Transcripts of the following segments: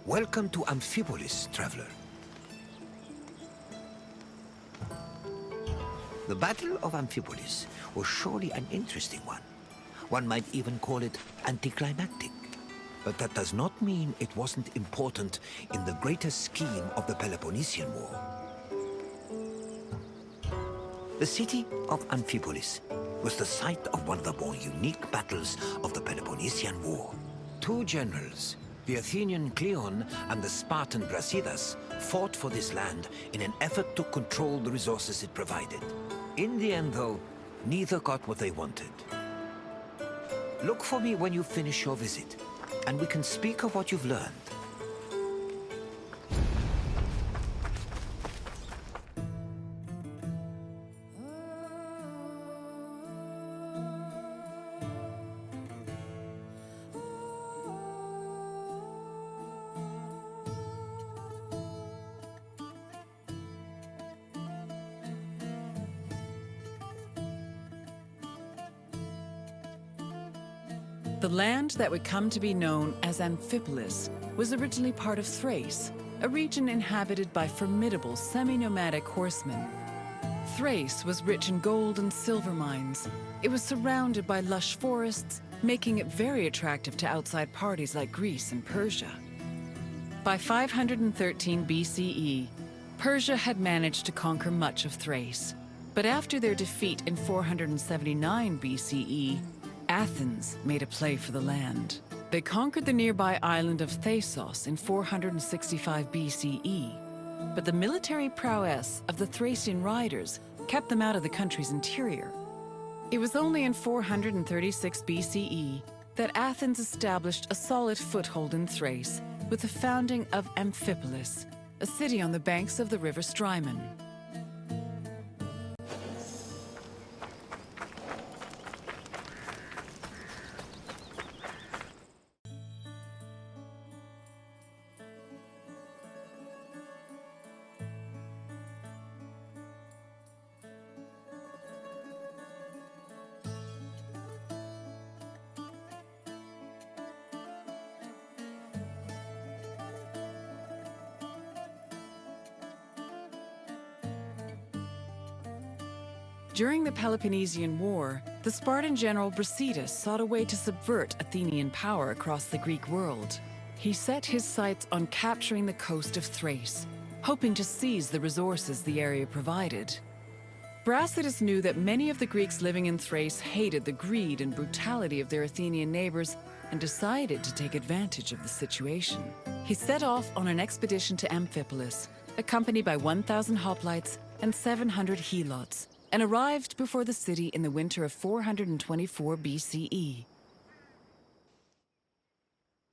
Welcome to Amphipolis, traveler. The Battle of Amphipolis was surely an interesting one. One might even call it anticlimactic. But that does not mean it wasn't important in the greater scheme of the Peloponnesian War. The city of Amphipolis was the site of one of the more unique battles of the Peloponnesian War. Two generals, the Athenian Cleon and the Spartan Brasidas, fought for this land in an effort to control the resources it provided. In the end, though, neither got what they wanted. Look for me when you finish your visit, and we can speak of what you've learned. The land that would come to be known as Amphipolis was originally part of Thrace, a region inhabited by formidable semi-nomadic horsemen. Thrace was rich in gold and silver mines. It was surrounded by lush forests, making it very attractive to outside parties like Greece and Persia. By 513 BCE, Persia had managed to conquer much of Thrace. But after their defeat in 479 BCE, Athens made a play for the land. They conquered the nearby island of Thasos in 465 BCE, but the military prowess of the Thracian riders kept them out of the country's interior. It was only in 436 BCE that Athens established a solid foothold in Thrace with the founding of Amphipolis, a city on the banks of the river Strymon. During the Peloponnesian War, the Spartan general Brasidas sought a way to subvert Athenian power across the Greek world. He set his sights on capturing the coast of Thrace, hoping to seize the resources the area provided. Brasidas knew that many of the Greeks living in Thrace hated the greed and brutality of their Athenian neighbors and decided to take advantage of the situation. He set off on an expedition to Amphipolis, accompanied by 1,000 hoplites and 700 helots, and arrived before the city in the winter of 424 BCE.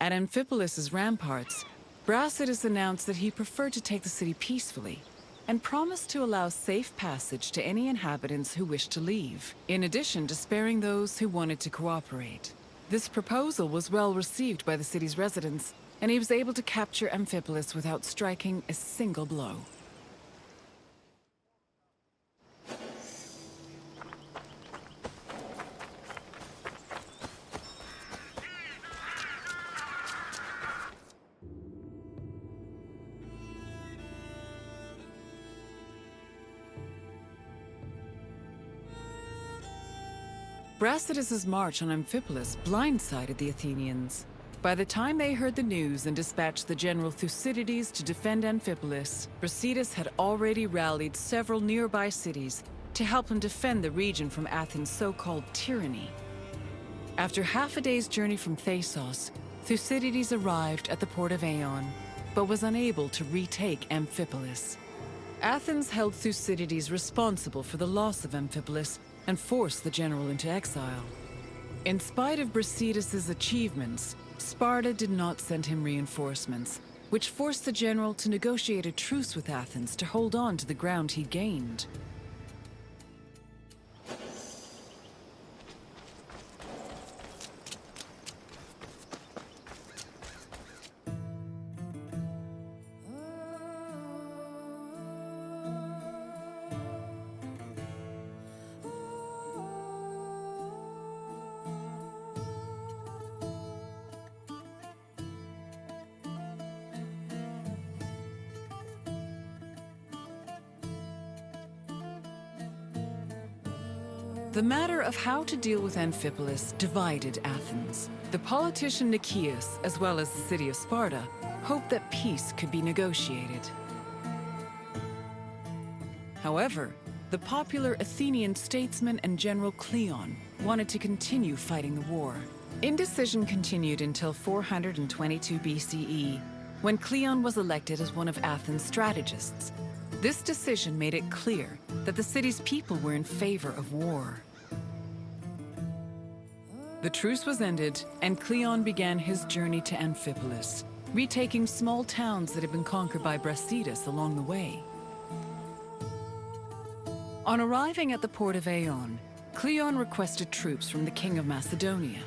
At Amphipolis's ramparts, Brasidas announced that he preferred to take the city peacefully and promised to allow safe passage to any inhabitants who wished to leave, in addition to sparing those who wanted to cooperate. This proposal was well received by the city's residents, and he was able to capture Amphipolis without striking a single blow. Brasidas' march on Amphipolis blindsided the Athenians. By the time they heard the news and dispatched the general Thucydides to defend Amphipolis, Brasidas had already rallied several nearby cities to help him defend the region from Athens' so-called tyranny. After half a day's journey from Thasos, Thucydides arrived at the port of Aeon, but was unable to retake Amphipolis. Athens held Thucydides responsible for the loss of Amphipolis and forced the general into exile. In spite of Brasidas' achievements, Sparta did not send him reinforcements, which forced the general to negotiate a truce with Athens to hold on to the ground he gained. The matter of how to deal with Amphipolis divided Athens. The politician Nicias, as well as the city of Sparta, hoped that peace could be negotiated. However, the popular Athenian statesman and general Cleon wanted to continue fighting the war. Indecision continued until 422 BCE, when Cleon was elected as one of Athens' strategists. This decision made it clear that the city's people were in favor of war. The truce was ended, and Cleon began his journey to Amphipolis, retaking small towns that had been conquered by Brasidas along the way. On arriving at the port of Aeon, Cleon requested troops from the king of Macedonia.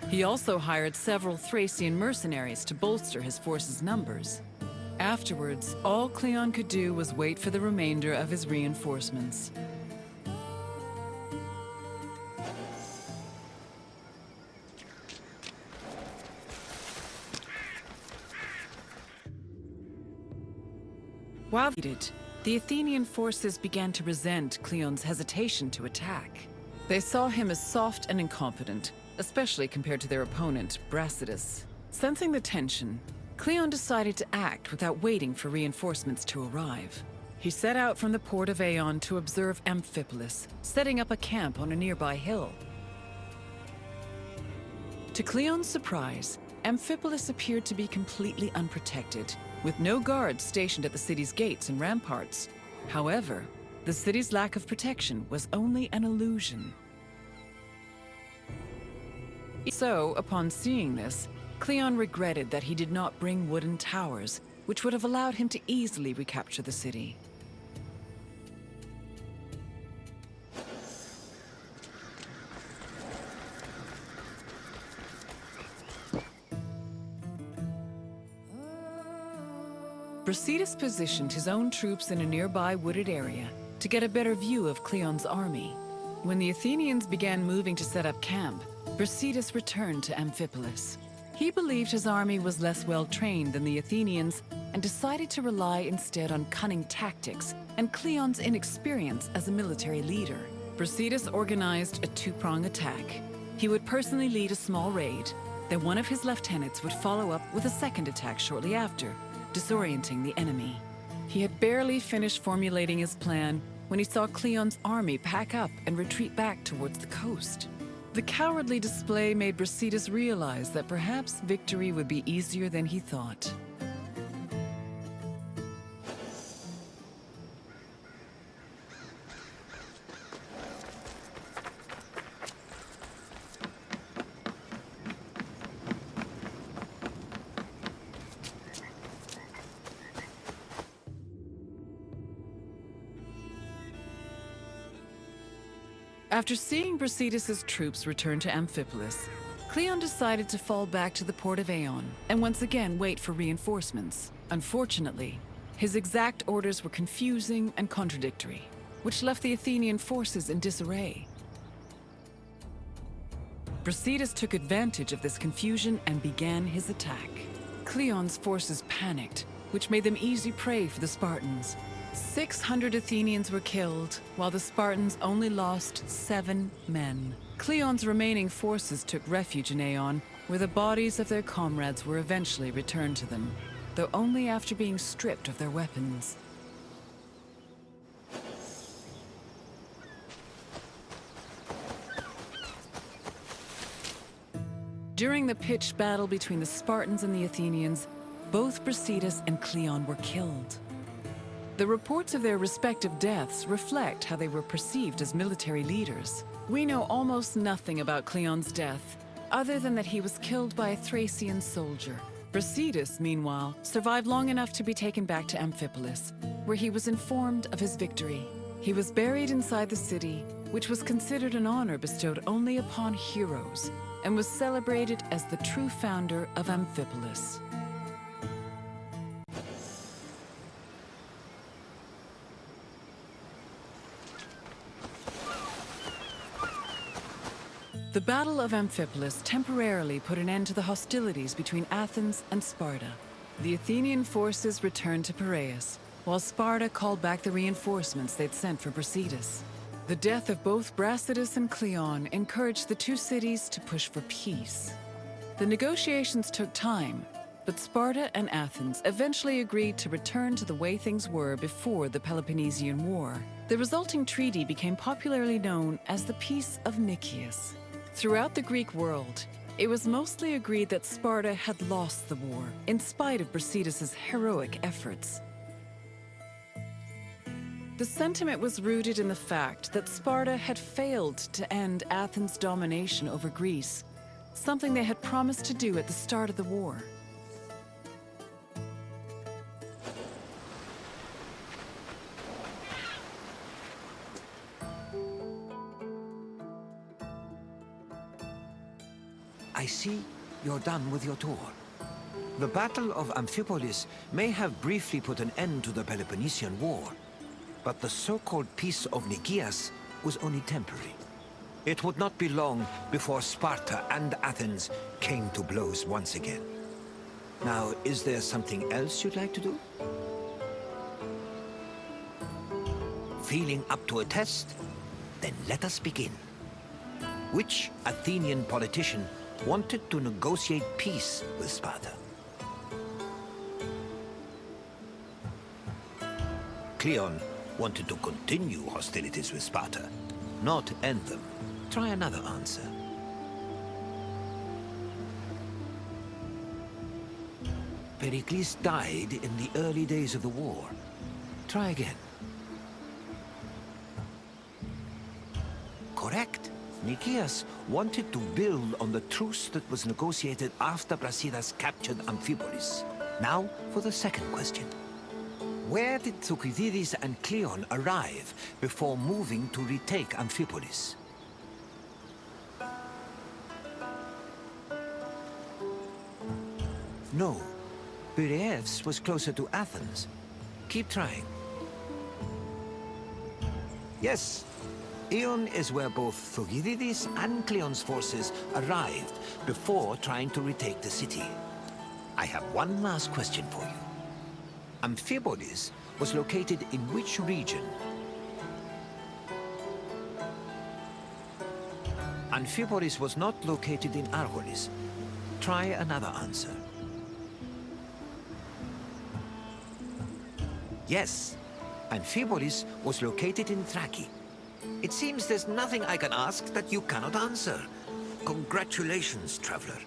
He also hired several Thracian mercenaries to bolster his force's numbers. Afterwards, all Cleon could do was wait for the remainder of his reinforcements. While defeated, the Athenian forces began to resent Cleon's hesitation to attack. They saw him as soft and incompetent, especially compared to their opponent, Brasidas. Sensing the tension, Cleon decided to act without waiting for reinforcements to arrive. He set out from the port of Aeon to observe Amphipolis, setting up a camp on a nearby hill. To Cleon's surprise, Amphipolis appeared to be completely unprotected, with no guards stationed at the city's gates and ramparts. However, the city's lack of protection was only an illusion. So, upon seeing this, Cleon regretted that he did not bring wooden towers, which would have allowed him to easily recapture the city. Brasidas positioned his own troops in a nearby wooded area to get a better view of Cleon's army. When the Athenians began moving to set up camp, Brasidas returned to Amphipolis. He believed his army was less well-trained than the Athenians and decided to rely instead on cunning tactics and Cleon's inexperience as a military leader. Brasidas organized a two-prong attack. He would personally lead a small raid, then one of his lieutenants would follow up with a second attack shortly after, disorienting the enemy. He had barely finished formulating his plan when he saw Cleon's army pack up and retreat back towards the coast. The cowardly display made Brasidas realize that perhaps victory would be easier than he thought. After seeing Brasidas' troops return to Amphipolis, Cleon decided to fall back to the port of Aeon and once again wait for reinforcements. Unfortunately, his exact orders were confusing and contradictory, which left the Athenian forces in disarray. Brasidas took advantage of this confusion and began his attack. Cleon's forces panicked, which made them easy prey for the Spartans. 600 Athenians were killed, while the Spartans only lost 7 men. Cleon's remaining forces took refuge in Aeon, where the bodies of their comrades were eventually returned to them, though only after being stripped of their weapons. During the pitched battle between the Spartans and the Athenians, both Brasidas and Cleon were killed. The reports of their respective deaths reflect how they were perceived as military leaders. We know almost nothing about Cleon's death, other than that he was killed by a Thracian soldier. Brasidas, meanwhile, survived long enough to be taken back to Amphipolis, where he was informed of his victory. He was buried inside the city, which was considered an honor bestowed only upon heroes, and was celebrated as the true founder of Amphipolis. The Battle of Amphipolis temporarily put an end to the hostilities between Athens and Sparta. The Athenian forces returned to Piraeus, while Sparta called back the reinforcements they'd sent for Brasidas. The death of both Brasidas and Cleon encouraged the two cities to push for peace. The negotiations took time, but Sparta and Athens eventually agreed to return to the way things were before the Peloponnesian War. The resulting treaty became popularly known as the Peace of Nicias. Throughout the Greek world, it was mostly agreed that Sparta had lost the war, in spite of Brasidas' heroic efforts. The sentiment was rooted in the fact that Sparta had failed to end Athens' domination over Greece, something they had promised to do at the start of the war. I see you're done with your tour. The Battle of Amphipolis may have briefly put an end to the Peloponnesian War, but the so-called Peace of Nicias was only temporary. It would not be long before Sparta and Athens came to blows once again. Now, is there something else you'd like to do? Feeling up to a test? Then let us begin. Which Athenian politician wanted to negotiate peace with Sparta? Cleon wanted to continue hostilities with Sparta, not end them. Try another answer. Pericles died in the early days of the war. Try again. Correct. Nicias wanted to build on the truce that was negotiated after Brasidas captured Amphipolis. Now for the second question. Where did Thucydides and Cleon arrive before moving to retake Amphipolis? No. Piraeus was closer to Athens. Keep trying. Yes. Ion is where both Thucydides and Cleon's forces arrived before trying to retake the city. I have one last question for you. Amphipolis was located in which region? Amphipolis was not located in Argolis. Try another answer. Yes, Amphipolis was located in Thrace. It seems there's nothing I can ask that you cannot answer. Congratulations, traveler.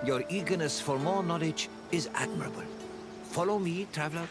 Your eagerness for more knowledge is admirable. Follow me, traveler.